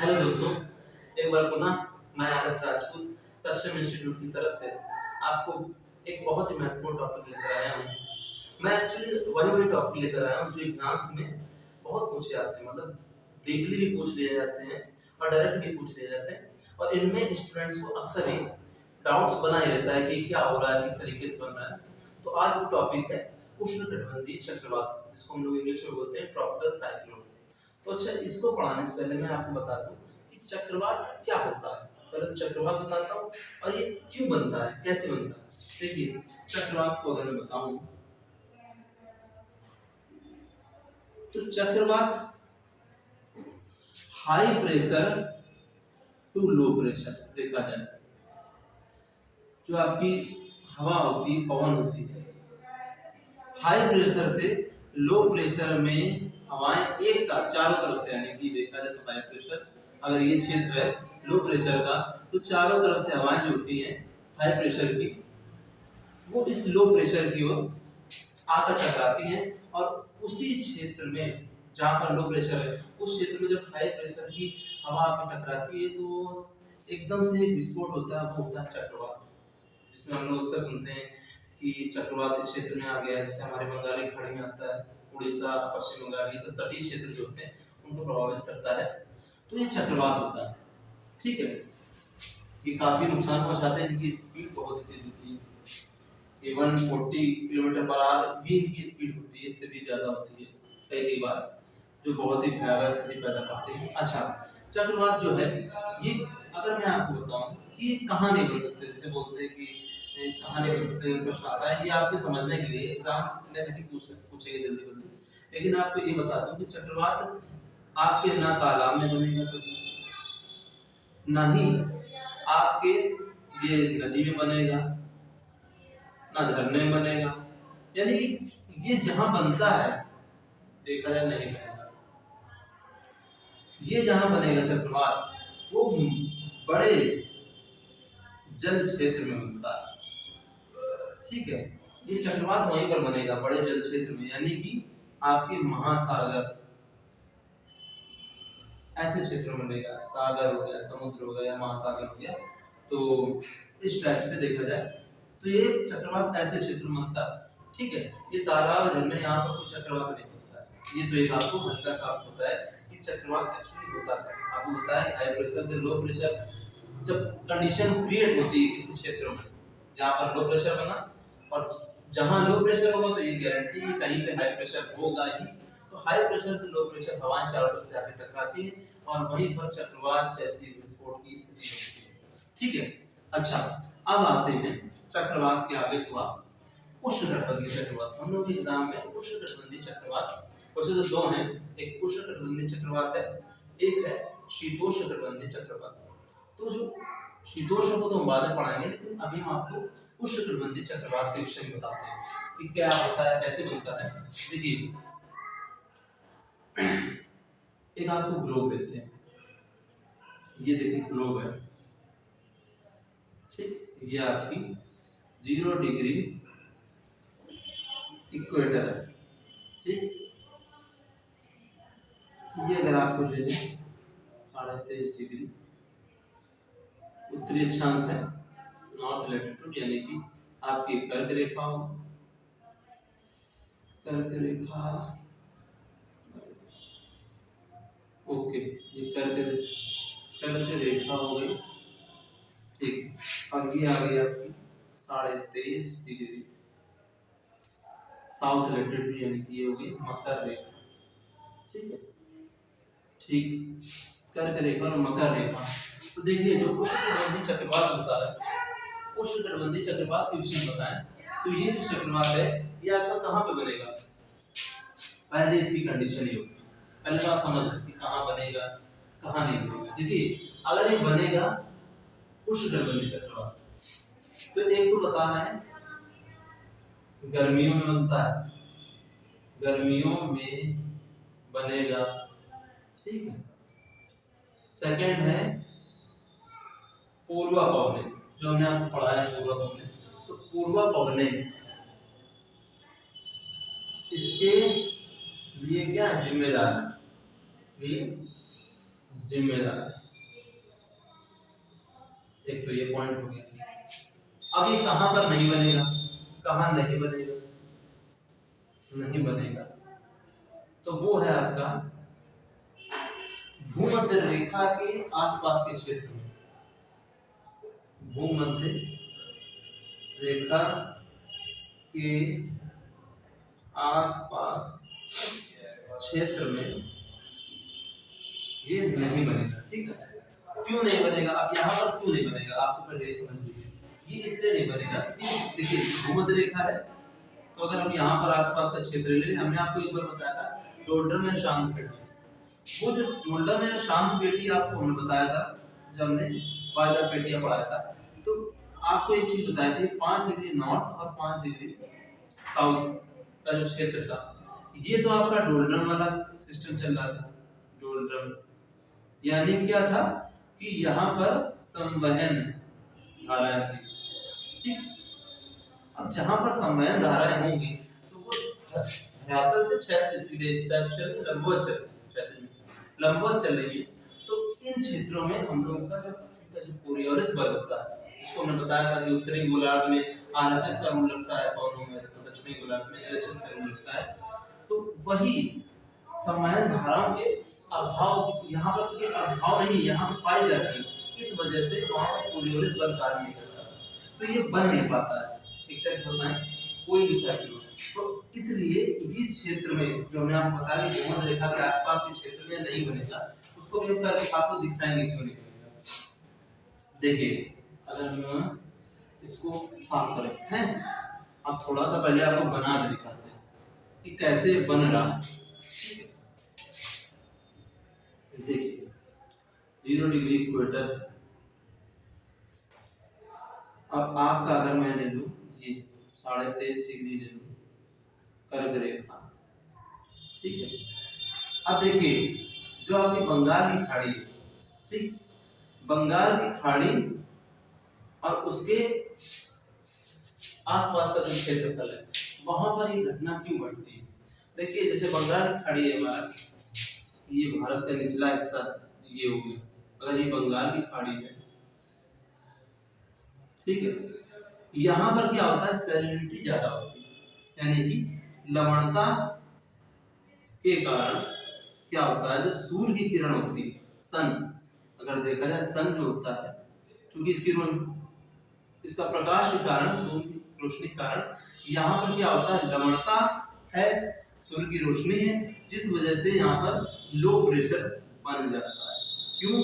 Hello दोस्तों, एक बार पुनः मैं आरएस राजपूत सक्षम इंस्टीट्यूट की तरफ से आपको एक बहुत ही महत्वपूर्ण टॉपिक लेकर आया हूँ। मैं एक्चुअली वही टॉपिक लेकर आया हूँ जो एग्जाम्स में बहुत पूछे जाते हैं, मतलब डीपली भी पूछ लिए जाते हैं और डायरेक्ट भी पूछ लिए जाते हैं। और इनमें स्टूडेंट्स को अक्सर ही डाउट्स बना ही रहता है कि क्या हो रहा है, किस तरीके से बन रहा है। तो आज वो टॉपिक है उष्णकटिबंधीय चक्रवात, जिसको हम लोग इंग्लिश में बोलते हैं ट्रॉपिकल साइक्लोन। तो अच्छा, इसको पढ़ाने से पहले मैं आपको बता दूं कि चक्रवात क्या होता है। पहले तो चक्रवात बताता हूँ और ये क्यों बनता है, कैसे बनता है। देखिए, चक्रवात को अगर मैं बताऊं तो चक्रवात high pressure to low pressure देखा जाए, जो आपकी हवा होती है, पवन होती है, हाई प्रेशर से लो प्रेशर में हवाएं एक साथ चारों तरफ से, यानी कि देखा जाए तो हाई प्रेशर अगर ये क्षेत्र है लो प्रेशर का, तो चारों तरफ से हवाएं जो होती हैं हाई प्रेशर की, वो इस लो प्रेशर की ओर आकर टकराती हैं। और उसी क्षेत्र में जहाँ पर लो प्रेशर है, उस क्षेत्र में जब हाई प्रेशर की हवा आकर टकराती है तो एकदम से एक विस्फोट होता है, वो होता है चक्रवात। जिसमें हम लोग अक्सर सुनते हैं कि चक्रवात इस क्षेत्र में आ गया है, जैसे हमारे बंगाली खाड़ी में आता है, उड़ीसा, पश्चिम बंगाल, ये सब तटीय क्षेत्र जो होते हैं उनको प्रभावित करता है। तो ये चक्रवात होता है, ठीक है। ये काफी नुकसान पहुंचाते हैं, इनकी स्पीड बहुत तेज होती है। ये 140 किलोमीटर पर आवर भी इनकी स्पीड होती है, इससे भी ज्यादा होती है कई कई बार, जो बहुत ही भयावह स्थिति पैदा करते हैं। अच्छा, चक्रवात जो है ये, अगर मैं आपको बताऊं कि ये कहाँ नहीं बन सकते, जैसे बोलते हैं कि कहाँ नहीं बन सकते, प्रश्न आता है, ये आपके समझने के लिए एग्जाम में नहीं पूछेंगे जल्दी जल्दी। लेकिन आपको ये बता दूं कि चक्रवात आपके ना तालाब में बनेगा कभी, ना ही आपके ये नदी में बनेगा, ना झरने में बनेगा। यानी ये जहां बनता है, देखा जाए नहीं बनेगा। ये जहां बनेगा चक्रवात, वो बड़े जल क्षेत्र में बनता है, ठीक है। ये चक्रवात वहीं पर बनेगा, बड़े जल क्षेत्र में, यानी कि आपके महासागर ऐसे क्षेत्र में बनेगा। सागर हो गया, समुद्र हो गया, महासागर हो गया, तो इस टाइप से देखा जाए तो ये चक्रवात ऐसे क्षेत्र में बनता है, ठीक है। ये तालाब झरने, यहाँ पर कोई चक्रवात नहीं बनता है। ये तो एक आपको हल्का सा होता है कि चक्रवात एक्चुअली होता है। आपको बताया हाई प्रेशर से लो प्रेशर जब कंडीशन क्रिएट होती है किसी क्षेत्र में जहाँ पर लो प्रेशर बना, और जहाँ लो प्रेशर होगा तो ये गारंटी कहीं पे हाई प्रेशर होगा ही। तो हाई प्रेशर से लो प्रेशर हवाएं चारों तरफ से आके टकराती है और वहीं पर चक्रवात जैसी विस्फोट की स्थिति होती है, ठीक है। अच्छा, अब आते हैं चक्रवात के आगे हुआ उष्णकटिबंधीय चक्रवात। हम लोग एग्जाम में उष्णकटिबंधीय चक्रवात वैसे तो दो हैं, एक उष्णकटिबंधीय चक्रवात है, एक है शीतोष्णकटिबंधीय चक्रवात। तो जो शीतोष्ण को तो हम बाद में पढ़ाएंगे, लेकिन अभी हम आपको उष्णकटिबंधीय चक्रवात के विषय में बताते हैं कि क्या होता है, कैसे बनता है। देखिए, एक आपको ग्लोब देते हैं, ये देखिए ग्लोब है, ठीक। ये आपकी 0 डिग्री इक्वेटर है, ठीक। ये अगर आपको ले लें 23.5 डिग्री उत्तरी अक्षांश है, नॉर्थ लैटिट्यूड, यानी कि आपकी कर्क रेखा हो, कर्क रेखा, ओके, ये कर्क रेखा हो गई, ठीक। और ये आ गई आपकी 23.5 डिग्री साउथ लैटिट्यूड, यानी कि ये हो गई मकर रेखा, ठीक है, ठीक। कर्क रेखा और मकर रेखा। तो देखिए, जो उष्णकटिबंधीय चक्रवात होता है, उष्णकटिबंधीय चक्रवात के विषय में बताएं तो ये जो चक्रवात है ये आपका कहाँ पे बनेगा, पहले इसकी कंडीशन ये होती है। पहले बात समझ कि कहाँ बनेगा, कहाँ नहीं बनेगा। देखिए, अगर ये बनेगा उष्णकटिबंधीय चक्रवात, तो एक तो बता रहे हैं गर्मियों में बनता है, गर्मियों में बनेगा, ठीक है। सेकंड है पूर्वा पवने, जो हमने आपको पढ़ाया पूर्वा पवने। तो पूर्वा पवने इसके लिए क्या जिम्मेदार है, ये जिम्मेदार है। एक तो ये पॉइंट हो गया। अब ये कहां पर नहीं बनेगा, कहां नहीं बनेगा, नहीं बनेगा तो वो है आपका भूमध्य रेखा के आसपास के क्षेत्र में। भूमध्य रेखा के आसपास क्षेत्र में ये नहीं बनेगा। ठीक है, क्यों नहीं बनेगा? अब यहाँ पर क्यों नहीं बनेगा आपको पहले ये समझ लीजिए। ये इसलिए नहीं बनेगा, देखिए भूमध्य रेखा है तो अगर हम यहाँ पर आसपास का क्षेत्र ले, हमने आपको एक बार बताया था डोल्डन या शांत पेटी। वो जो डोल्डन या शांत पेटी आपको हमने बताया था जब हमने वायदा पेटियां पढ़ाया था, तो आपको एक चीज बताई थी 5 डिग्री नॉर्थ और 5 डिग्री साउथ का जो क्षेत्र था, ये तो आपका डोल्डन वाला सिस्टम चल रहा था। डोल्डन यानी क्या था कि यहाँ पर संवहन धाराएं थी। ठीक, अब जहां पर संवहन धाराएं होंगी तो वो धरातल से क्षैतिज सीधे लंबवत चल रही है। तो इन क्षेत्रों में हम लोगों का जो कोरियोलिस बल होता है, इसको हमने बताया था कि उत्तरी गोलार्ध में आरएचएस का रूल लगता है, पवनों में दक्षिणी गोलार्ध में एलएचएस का रूल लगता है। तो वही संवहन धाराओं के अभाव, यहाँ पर चूंकि अभाव नहीं यहाँ पाई जाती है, इस वजह से वहां पर कोरियोलिस बल कार्य नहीं करता, तो ये बन नहीं पाता है एग्जैक्ट बताएं कोई भी साइकिल। तो इसलिए इस क्षेत्र में जो हमने आपको बताया कि भूमध्य रेखा के आसपास के क्षेत्र में नहीं बनेगा, उसको भी हम करके आपको दिखाएंगे क्यों नहीं बनेगा। देखिए अगर हम इसको साफ करें हैं, अब थोड़ा सा पहले आपको बना के दिखाते हैं कि कैसे बन रहा है। देखिए 0 डिग्री इक्वेटर, अब आपका अगर मैं ले लूं ये 23.5 डिग्री ले लूं कर्क रेखा। ठीक है, अब देखिए जो आपकी बंगाल की खाड़ी है, ठीक, बंगाल की खाड़ी और उसके आसपास का जो क्षेत्रफल है वहां पर ये घटना क्यों घटती है। देखिए जैसे बंगाल की खाड़ी है हमारा, ये भारत का निचला हिस्सा ये हो गया, अगर ये बंगाल की खाड़ी है, ठीक है, यहाँ पर क्या होता है सैलिनिटी ज्यादा होती है, यानी कि लवणता के कारण क्या होता है जो सूर्य की किरण होती है, सन, अगर देखा जाए सन जो होता है, क्योंकि इसका प्रकाश के कारण, सूर्य की रोशनी के कारण यहाँ पर क्या होता है लवणता है, सूर्य की रोशनी है, जिस वजह से यहाँ पर लो प्रेशर बन जाता है। क्यों?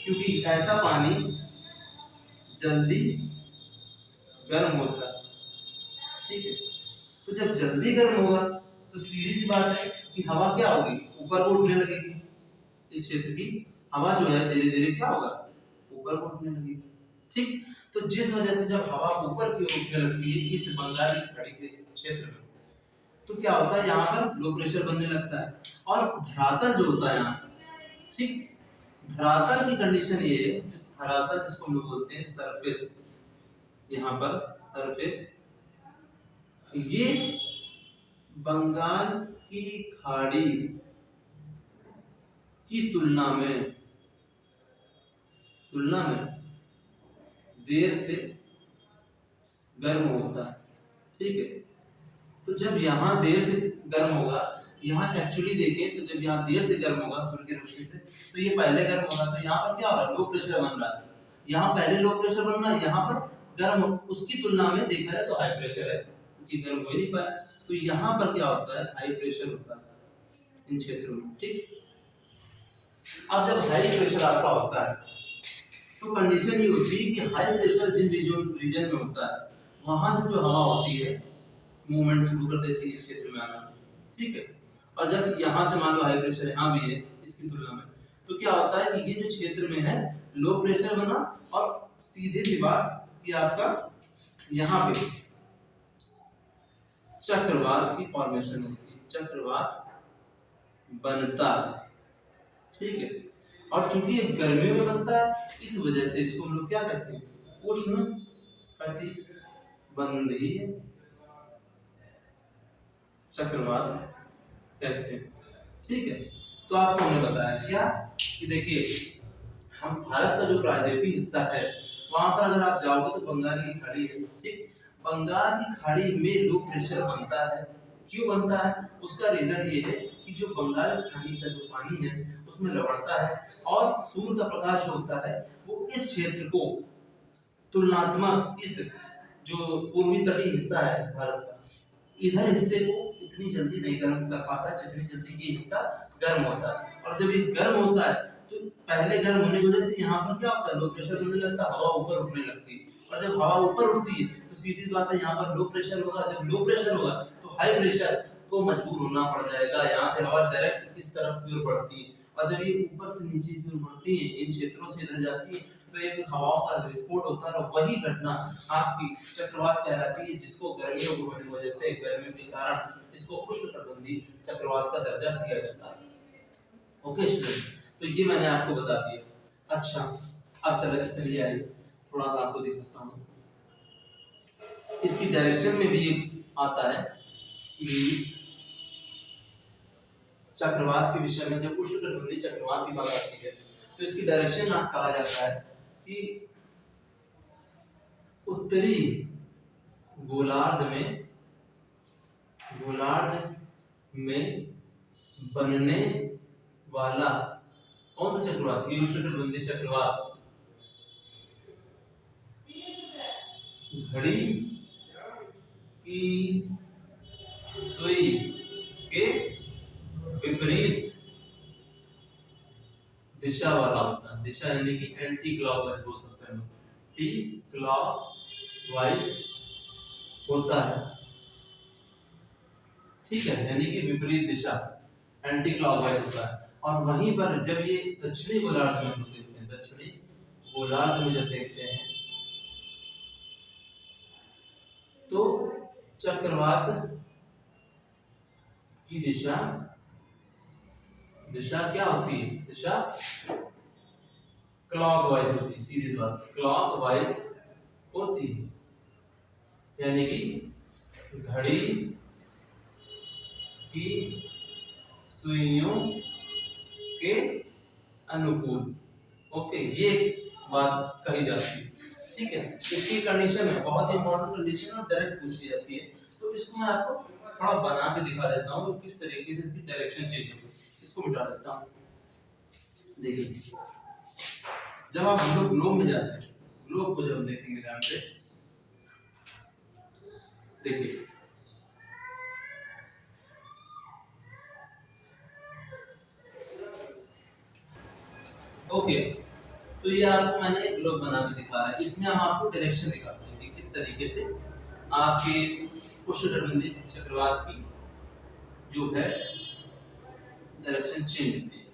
क्योंकि ऐसा पानी जल्दी गर्म होता है। ठीक है, तो जब जल्दी गर्म होगा तो सीधी सी बात है कि हवा क्या होगी ऊपर को उठने लगेगी। इस क्षेत्र की हवा जो है धीरे धीरे क्या होगा ऊपर को उठने लगेगी। ठीक, तो जिस वजह से जब हवा ऊपर की ओर उठने लगती है इस बंगाल की खाड़ी के क्षेत्र में, तो क्या होता है यहाँ पर लो प्रेशर बनने लगता है। और धरातल जो होता है यहाँ, ठीक, धरातल की कंडीशन ये है, धरातल जिसको हम लोग बोलते हैं सरफेस, यहाँ पर सरफेस, ये बंगाल की खाड़ी की तुलना में देर से गर्म होता है। ठीक है, तो जब यहाँ देर से गर्म होगा, यहाँ एक्चुअली देखें तो जब यहाँ देर से गर्म होगा सूर्य की रोशनी से, तो ये पहले गर्म होगा, तो यहाँ पर क्या हो रहा है लो प्रेशर बन रहा है, यहाँ पहले लो प्रेशर बन रहा है, यहाँ पर गर्म, उसकी तुलना में देखा जाए तो हाई प्रेशर है क्योंकि गर्म हो ही नहीं पाया, तो यहाँ पर क्या होता है हाई प्रेशर होता है इन क्षेत्रों में। ठीक, अब जब हाई प्रेशर आपका होता है तो कंडीशन ये होती है कि हाई प्रेशर जिन रीजन में होता है वहां से जो हवा होती है मूवमेंट शुरू कर देती है इस क्षेत्र में आना। ठीक है, और जब यहाँ से मान लो हाई प्रेशर यहाँ भी है इसकी तुलना में, तो क्या होता है कि ये जो क्षेत्र में है लो प्रेशर बना, और सीधे सी बात कि आपका यहाँ पे चक्रवात की फॉर्मेशन होती है, चक्रवात बनता है। ठीक है, और चूंकि ये गर्मियों में बनता है इस वजह से इसको हम लोग क्या कहते हैं उष्ण कटिबंधीय चक्रवात कहते हैं। ठीक है, तो आपको हमने बताया क्या कि देखिए हम भारत का जो प्रायद्वीपीय हिस्सा है वहां पर अगर आप जाओगे तो बंगाल की खाड़ी है, ठीक। बंगाल की खाड़ी में लो प्रेशर बनता है। क्यों बनता है? उसका रीजन ये है कि जो बंगाल की खाड़ी का जो पानी है उसमें लवणता है और सूर्य का प्रकाश जो होता है वो इस क्षेत्र को तुलनात्मक इस जो पूर्वी तटीय हिस्सा है भारत का, इधर हिस्से को इतनी जल्दी नहीं गर्म कर पाता जितनी जल्दी ये हिस्सा गर्म होता है। और जब ये गर्म होता है तो पहले गर्म होने की वजह से यहाँ पर क्या होता है, लो प्रेशर बनने लगता है, हवा ऊपर उठने लगती है। और जब हवा ऊपर उठती है तो सीधी बात है यहाँ पर लो प्रेशर होगा। जब लो प्रेशर होगा तो हाई प्रेशर को मजबूर होना पड़ जाएगा। यहाँ से हवा डायरेक्ट इस तरफ की ओर बढ़ती है और जब ये ऊपर से नीचे की ओर बढ़ती है, इन क्षेत्रों से इधर जाती है, तो एक हवाओं का विस्फोट होता है और वही घटना आपकी चक्रवात कहलाती है, जिसको गर्मियों की होने की वजह से, गर्मी के कारण इसको उष्णकटिबंधीय चक्रवात का दर्जा दिया जाता है। ओके स्टूडेंट, तो ये मैंने आपको बता दिया। अच्छा, अब चलिए आइए थोड़ा सा आपको दिखाता हूँ। इसकी डायरेक्शन में भी आता है कि चक्रवात के विषय में, जब उष्णकटिबंधीय चक्रवात की बात आती है तो इसकी डायरेक्शन कहा जाता है कि उत्तरी गोलार्ध में बनने वाला कौन सा चक्रवात? ये उष्णकटिबंधीय चक्रवात घड़ी की सुई के विपरीत दिशा वाला होता है। दिशा यानी कि एंटी क्लॉकवाइज बोल सकते हैं, टी क्लॉकवाइज होता है, ठीक है, यानी कि विपरीत दिशा, एंटी क्लॉकवाइज होता है। और वहीं पर जब ये दक्षिणी गोलार्ध में हम देखते हैं, दक्षिणी गोलार्ध में जब देखते हैं तो चक्रवात की दिशा क्या होती है? दिशा क्लॉकवाइज होती है, सीधी सी बात, क्लॉकवाइज होती है, यानी कि घड़ी की सुइयों के अनुकूल। ओके, ये बात कही जाती है, ठीक है। इसकी कंडीशन है, बहुत ही इंपॉर्टेंट कंडीशन, और डायरेक्ट पूछी जाती है। तो इसको मैं आपको थोड़ा बना के दिखा देता हूँ कि किस तरीके से इसकी डायरेक्शन चेंज होगी। इसको मिटा देता हूँ। देखिए, जब आप हम लोग ग्लोब में जाते हैं, ग्लोब को जब हम देखेंगे ध्यान से, देखिए ओके, तो ये आपको मैंने एक ग्लोब बना के दिखा रहा है। इसमें हम आपको डायरेक्शन दिखाते हैं कि किस तरीके से आपके उष्णकटिबंधीय चक्रवात की जो है डायरेक्शन चेंज होती है।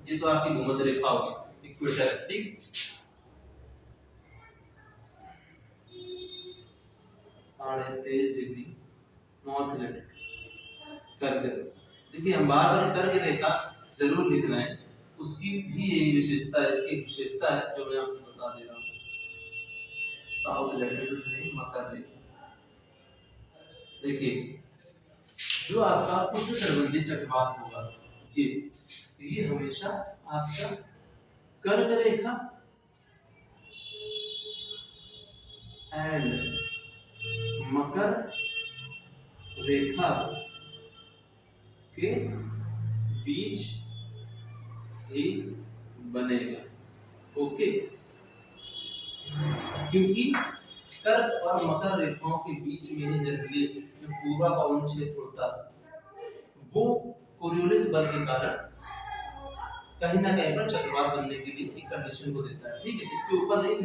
ये तो आपकी भूमध्य रेखा होगी, इक्वेटर, ठीक। 23.5 डिग्री नॉर्थ लैटिट्यूड करके देखिए, हम बार बार करके देखा, जरूर लिखना है। उसकी भी यही विशेषता है, इसकी विशेषता है जो मैं आपको बता दे रहा हूँ। साउथ लैटिट्यूड नहीं, मकर रेखा। देखिए, जो आपका उष्णकटिबंधीय चक्रवात होगा, ये हमेशा आपका कर्क रेखा एंड मकर रेखा के बीच ही बनेगा। ओके, क्योंकि कर्क और मकर रेखाओं के बीच में ही जनरली जो पूर्वा पवन क्षेत्र होता है वो कोरियोलिस बल के कारण कहीं ना कहीं पर चक्रवात बनने के लिए एक कंडीशन को देता है, ठीक है। इसके ऊपर नहीं,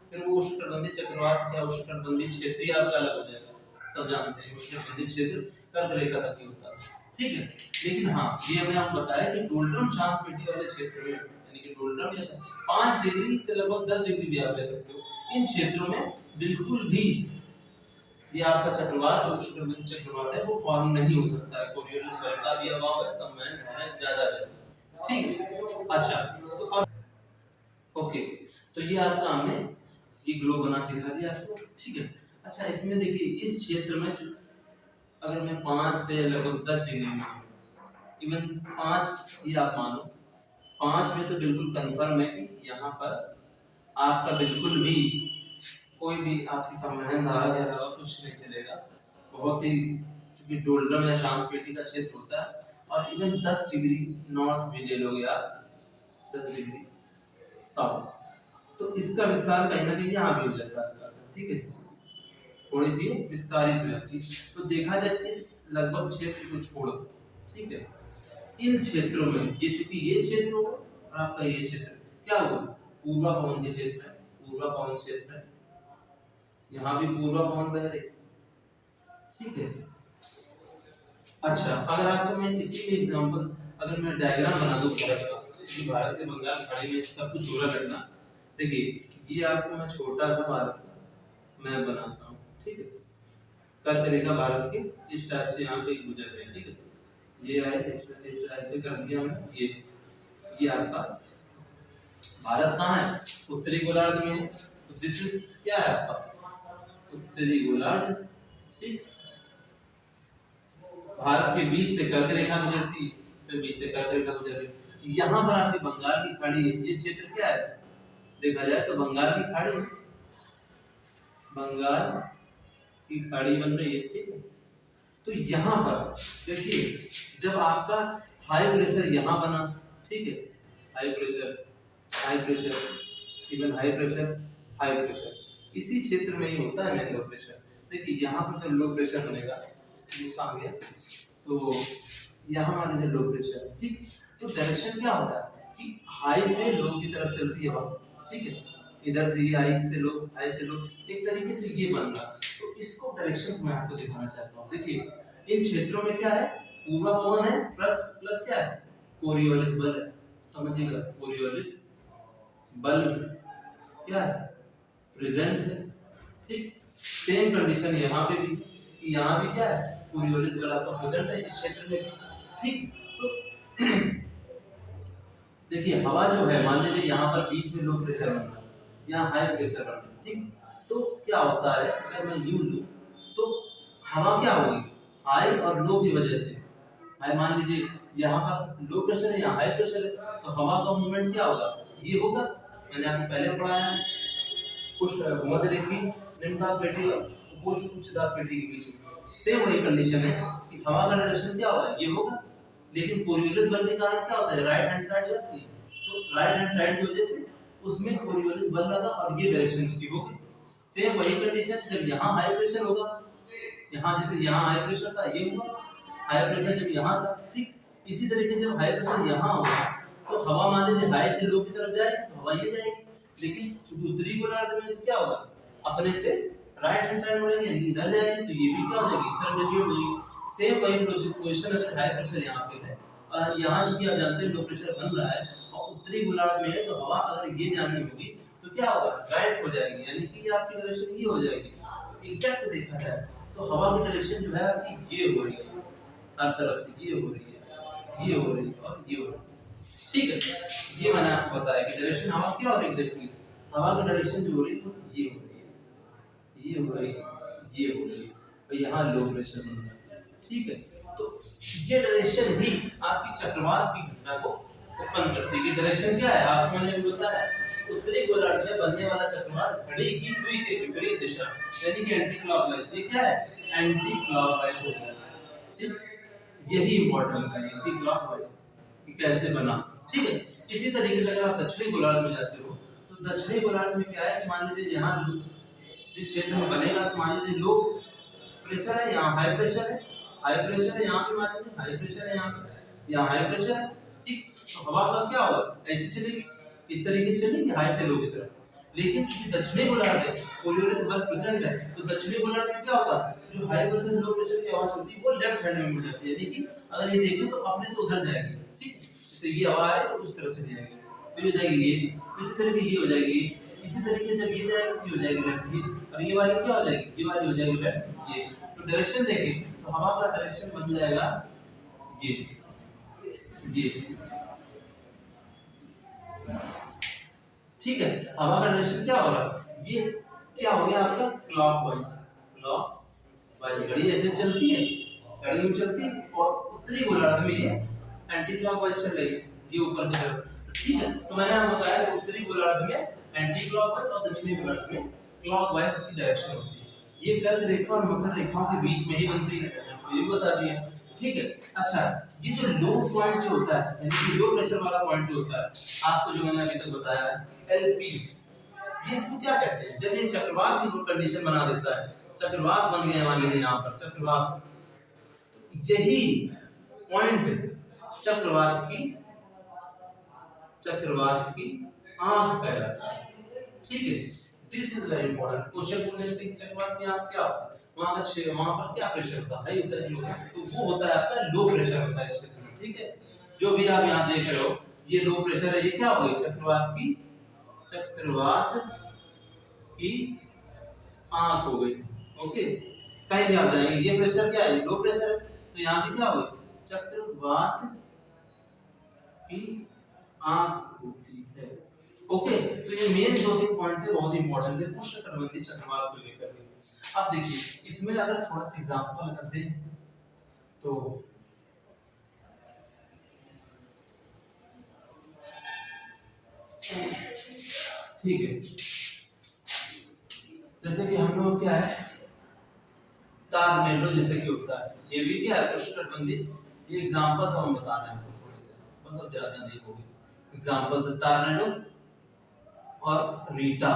फिर वो उष्णकटिबंधीय चक्रवात क्या उष्णकटिबंधीय क्षेत्र ही आपका अलग हो जाएगा। सब जानते हैं उष्णकटिबंधीय क्षेत्र कर्क रेखा तक ही होता है, ठीक है। लेकिन हाँ, ये हमें आप बताया कि डोल्ड्रम शांत पेटी वाले क्षेत्र में, यानी कि डोल्ड्रम या 5 डिग्री से लगभग 10 डिग्री भी आप ले सकते हो, इन क्षेत्रों में बिल्कुल भी ये आपका चक्रवात जो उष्णकटिबंधीय चक्रवात है वो फॉर्म नहीं हो सकता है। कोरियोलिस बल का भी अभाव है, संवहन धाराएं ज्यादा है, ठीक है। अच्छा, तो अब ओके, तो ये आपका हमने ये ग्लोब बना के दिखा दिया आपको, ठीक है। अच्छा, इसमें देखिए, इस क्षेत्र में अगर मैं 5 से लगभग 10 डिग्री में, इवन 5 ही आप मानो, 5 में तो बिल्कुल कंफर्म है कि यहाँ पर आपका बिल्कुल भी कोई भी आपकी संवहन धारा के अलावा कुछ नहीं चलेगा। बहुत ही चूंकि डोलरम या शांत पेटी का क्षेत्र होता है, और इवन 10 डिग्री नॉर्थ भी ले लोगे आप, 10 डिग्री साउथ, तो इसका विस्तार कहीं ना कहीं यहाँ भी हो जाता है, ठीक है, थोड़ी सी विस्तारित हो जाती है। तो देखा जाए इस लगभग क्षेत्र को छोड़, ठीक है, इन क्षेत्रों में ये चूंकि ये क्षेत्र होगा और आपका ये क्षेत्र क्या होगा, पूर्वा पवन के क्षेत्र है, पूर्वा पवन क्षेत्र है, यहाँ भी पूर्वा पवन बह रही, ठीक है। अच्छा, अगर आपको मैं किसी भी एग्जांपल, अगर मैं डायग्राम बना दूं भारत का, कि भारत के बंगाल खाड़ी में सब कुछ हो रहा घटना, देखिए ये आपको मैं छोटा सा भारत का मैं बनाता हूँ, ठीक है, कर्क रेखा भारत के इस टाइप से यहाँ पे गुजर रही है, ठीक है, ये आए इस टाइप से कर दिया हमने, ये आपका भारत कहाँ है, उत्तरी गोलार्ध में है, तो दिस इज क्या है आपका उत्तरी गोलार्ध, ठीक। भारत के बीच से कर्क रेखा गुजरती है, तो बीच से कर्क रेखा गुजर रही, यहाँ पर आपकी बंगाल की खाड़ी है, ये क्षेत्र क्या है, देखा जाए तो बंगाल की खाड़ी है, बंगाल की खाड़ी बन रही है, ठीक है। तो यहाँ पर देखिए जब आपका हाई प्रेशर यहाँ बना, ठीक है, high pressure, even high pressure इसी क्षेत्र में ही होता है मेन लो प्रेशर। देखिए यहाँ पर जब लो प्रेशर बनेगा, इसका आ गया, तो यहाँ मान लीजिए लो प्रेशर, ठीक, तो डायरेक्शन क्या होता है कि हाई से लो की तरफ चलती है हवा, ठीक है, इधर से ये हाई से लो, एक तरीके से ये बन रहा, तो इसको डायरेक्शन मैं आपको दिखाना चाहता हूँ। देखिए इन क्षेत्रों में क्या है, पूर्वा पवन है, प्लस क्या है, कोरियोलिस बल है, समझिएगा, कोरियोलिस बल क्या है, प्रेजेंट है, ठीक। सेम कंडीशन यहाँ पे भी, यहाँ भी क्या है, कोरियोलिस बल आपका प्रेजेंट है इस क्षेत्र में, ठीक। तो देखिए हवा जो है, मान लीजिए यहाँ पर बीच में लो प्रेशर बन रहा है, यहाँ हाई प्रेशर बन रहा है, ठीक, तो क्या होता है अगर मैं यूं लूं तो हवा क्या होगी, हाई और लो की वजह से, हाई मान लीजिए यहाँ पर लो प्रेशर है, यहाँ हाई प्रेशर है, तो हवा का मूवमेंट क्या होगा, ये होगा, मैंने आपको पहले पढ़ाया है, कुछ भूमध्य रेखी निम्नदाब पेटी और उच्चदाब पेटी के बीच में सेम वही कंडीशन है कि हवा का डायरेक्शन क्या होगा, ये होगा, लेकिन कोरियोलिस बल के कारण क्या होता है, राइट हैंड साइड जाती है, तो राइट हैंड साइड की वजह से उसमें कोरियोलिस बल लगा और ये डायरेक्शन उसकी हो गई। सेम वही कंडीशन जब यहाँ हाई प्रेशर होगा, यहाँ जैसे यहाँ हाई प्रेशर था, ये हुआ हाई प्रेशर जब यहाँ था, ठीक, इसी तरीके से जब हाई प्रेशर यहाँ होगा तो हवा मान लीजिए हाई से लो की तरफ जाएगी, तो हवा ये जाएगी, लेकिन चूंकि उत्तरी गोलार्ध में तो क्या होगा, अपने से राइट हैंड साइड मुड़ेगी, यानी इधर जाएगी, तो ये भी क्या हो जाएगी, इस तरफ डेविएट होगी। सेम वही पोजीशन अगर हाई प्रेशर यहाँ पे है और यहाँ चूंकि आप जानते हैं लो प्रेशर बन रहा है और उत्तरी गोलार्ध में है, तो हवा अगर ये जानी होगी तो क्या होगा, राइट हो जाएगी, यानी कि आपकी डायरेक्शन ये हो जाएगी। तो एग्जैक्ट देखा जाए तो हवा की डायरेक्शन जो है आपकी ये हो रही है, हर तरफ से ये हो रही है, ये हो रही है और ये हो रही है, ठीक है। ये मैंने आपको बताया कि डायरेक्शन हवा क्या हो रही है, एग्जैक्टली हवा की डायरेक्शन जो हो रही है वो ये हो रही है, ये हो रही है, ये हो रही है, और यहाँ लो प्रेशर बन रहा है, ठीक है। तो ये डायरेक्शन ही आपकी चक्रवात की घटना को उत्पन्न करती है। डायरेक्शन क्या है, आपको मैंने भी बताया, उत्तरी गोलार्ध में बनने वाला चक्रवात घड़ी की सुई के विपरीत दिशा, यानी कि एंटी क्लॉकवाइज, ये क्या है, एंटी क्लॉकवाइज हो गया, ठीक, यही इंपॉर्टेंट है, एंटी क्लॉकवाइज कि कैसे बना, ठीक है। इसी तरीके से अगर आप दक्षिणी गोलार्ध में जाते हो तो दक्षिणी गोलार्ध में क्या है कि मान लीजिए यहाँ जिस क्षेत्र में बनेगा, तो मान लीजिए लो प्रेशर है, यहाँ हाई प्रेशर है, हाई प्रेशर है, यहाँ पे मान लीजिए हाई प्रेशर है, यहाँ हाई प्रेशर है, ठीक। तो हवा का क्या होगा, ऐसे चलेगी, इस तरीके से चलेगी हाई से लो की तरफ। लेकिन चूंकि दक्षिणी गोलार्ध है, कोरियोलिस बल प्रेजेंट है, तो दक्षिणी गोलार्ध में क्या होता है, जो हाई प्रेशर लो प्रेशर की हवा चलती है वो लेफ्ट हैंड में मुड़ जाती है, यानी कि अगर ये देखें तो अपने से उधर जाएगी, ठीक, जैसे ये हवा है तो उस तरफ चली जाएगी, तो ये जाएगी ये, इसी तरीके ये हो जाएगी, इसी तरीके जब ये जाएगा तो ये हो जाएगी लेफ्ट, ये, और ये वाली क्या हो जाएगी, ये वाली हो जाएगी लेफ्ट, ये। तो डायरेक्शन देखें तो हवा का डायरेक्शन बन जाएगा ये, ठीक है। हवा का डायरेक्शन क्या हो रहा है, ये क्या हो गया आपका क्लॉकवाइज, घड़ी ऐसे चलती है, घड़ी यूं चलती है और उत्तरी गोलार्ध में ये एंटी क्लॉकवाइज चल रही है, ये ऊपर की तरफ, ठीक है, तो मैंने आपको बताया कि उत्तरी गोलार्ध में एंटी क्लॉकवाइज और दक्षिणी गोलार्ध में क्लॉकवाइज की डायरेक्शन होती है। ये कर्क रेखा और मकर रेखाओं के बीच में ही बनती है, ये भी बता दिया। ठीक है, अच्छा ये जो लो पॉइंट जो होता है यानी कि लो प्रेशर वाला पॉइंट जो होता है, आपको जो मैंने अभी तक बताया है एलपी, ये इसको क्या कहते हैं? जब ये चक्रवात की कंडीशन बना देता है, चक्रवात बन गया मान लीजिए यहाँ पर चक्रवात, यही पॉइंट चक्रवात की आंख कहलाता है। ठीक है, this is very important question पूछ सकते हैं कि चक्रवात की आंख क्या होता है, वहां पर क्या प्रेशर होता है, होता है लो, तो वो होता है आपका लो प्रेशर होता है इस क्षेत्र में। ठीक है, जो भी आप यहाँ देख रहे हो ये लो प्रेशर है, ये क्या हो गई चक्रवात की आंख हो गई। ओके, कहीं भी आ जाएंगे, ये प्रेशर क्या है, लो प्रेशर है, तो यहाँ भी क्या हो गई चक्रवात की आंख होती है। ओके, तो ये मेन दो तीन पॉइंट थे, बहुत इंपॉर्टेंट थे उष्णकटिबंधीय चक्रवात को लेकर के। अब देखिए इसमें अगर थोड़ा सा एग्जांपल अगर दें तो ठीक है, जैसे कि हम लोग क्या है टॉर्नेडो जैसे कि होता है, ये भी क्या है उष्णकटिबंधीय, ये एग्जांपल्स हम बता रहे हैं आपको थोड़े से, बस अब ज्यादा नहीं होगी। एग्जांपल्स टॉर्नेडो और रीटा,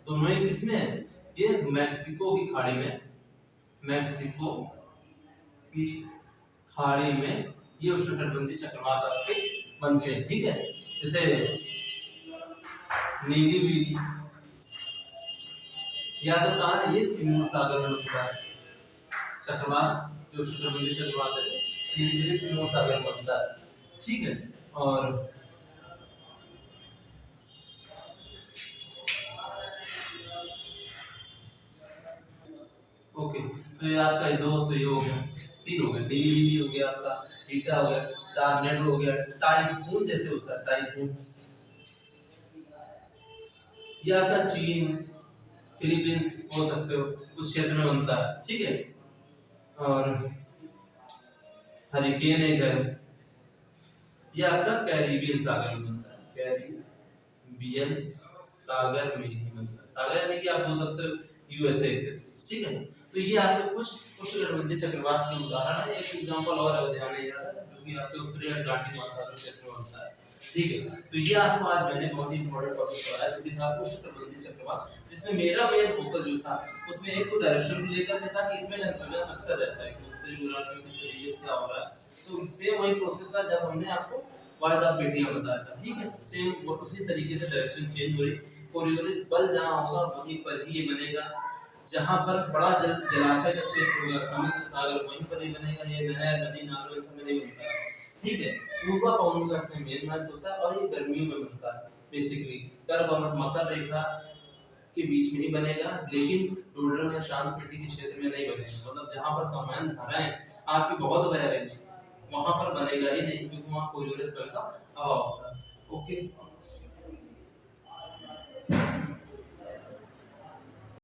दोनों ही किसमें है, ये मैक्सिको की खाड़ी में, मैक्सिको की खाड़ी में ये उष्णकटिबंधीय चक्रवात आपके बनते हैं। ठीक है, जैसे नीलीवीरी या तो कहाँ है, ये हिंदू सागर में बनता है चक्रवात, जो उष्णकटिबंधीय चक्रवात है नीलीवीरी हिंदू सागर में बनता है। ठीक है, और ओके, तो ये आपका ये दो, तो ये हो गया तीन हो गए, नीलीवीरी हो गया आपका, ईटा हो गया, टॉर्नेडो हो गया, टाइफून जैसे होता है टाइफून, ये आपका चीन फिलीपींस हो सकते हो उस क्षेत्र में बनता है। ठीक है, और हरिकेन एक है, ये आपका कैरिबियन सागर में बनता है, कैरिबियन सागर में ही बनता है, सागर यानी कि आप बोल सकते हो यूएसए। ठीक है, तो ये आपके कुछ उष्णकटिबंधीय चक्रवात के उदाहरण है। एक एग्जांपल और है ध्यान नहीं रहा जो कि आपके उत्तरी अटलांटिक महासागर क्षेत्र में बनता है। ठीक है, तो ये आपको आज मैंने बहुत ही इंपॉर्टेंट टॉपिक बताया जो कि था उष्णकटिबंधीय चक्रवात, जिसमें मेरा मेन फोकस जो था उसमें एक तो डायरेक्शन को लेकर के था कि इसमें कंफ्यूजन अक्सर रहता है कि उत्तरी गोलार्ध में किस तरीके से क्या हो रहा है, तो सेम वही प्रोसेस था जब हमने आपको वायदा पेटियां बताया था। ठीक है, सेम उसी तरीके से डायरेक्शन चेंज हो रही, कोरियोलिस बल जहां होगा वहीं पर ही ये बनेगा, जहां पर बड़ा जलाशय का क्षेत्र होगा समुद्र सागर वहीं पर ही बनेगा, ये नहर नदी नालों इन सब में नहीं बनता है। ठीक है, पूर्वा पवनों का इसमें मेन महत्व होता है और ये गर्मियों में बनता है बेसिकली, कर्क और मकर रेखा के बीच में ही बनेगा, लेकिन डोडरम या शांत पेटी के क्षेत्र में नहीं बनेगा, मतलब जहां पर सामान्य धाराएं आपकी बहुत बह रही है वहां पर बनेगा ही नहीं, क्योंकि वहां कोरियोलिस बल का अभाव होता है। ओके।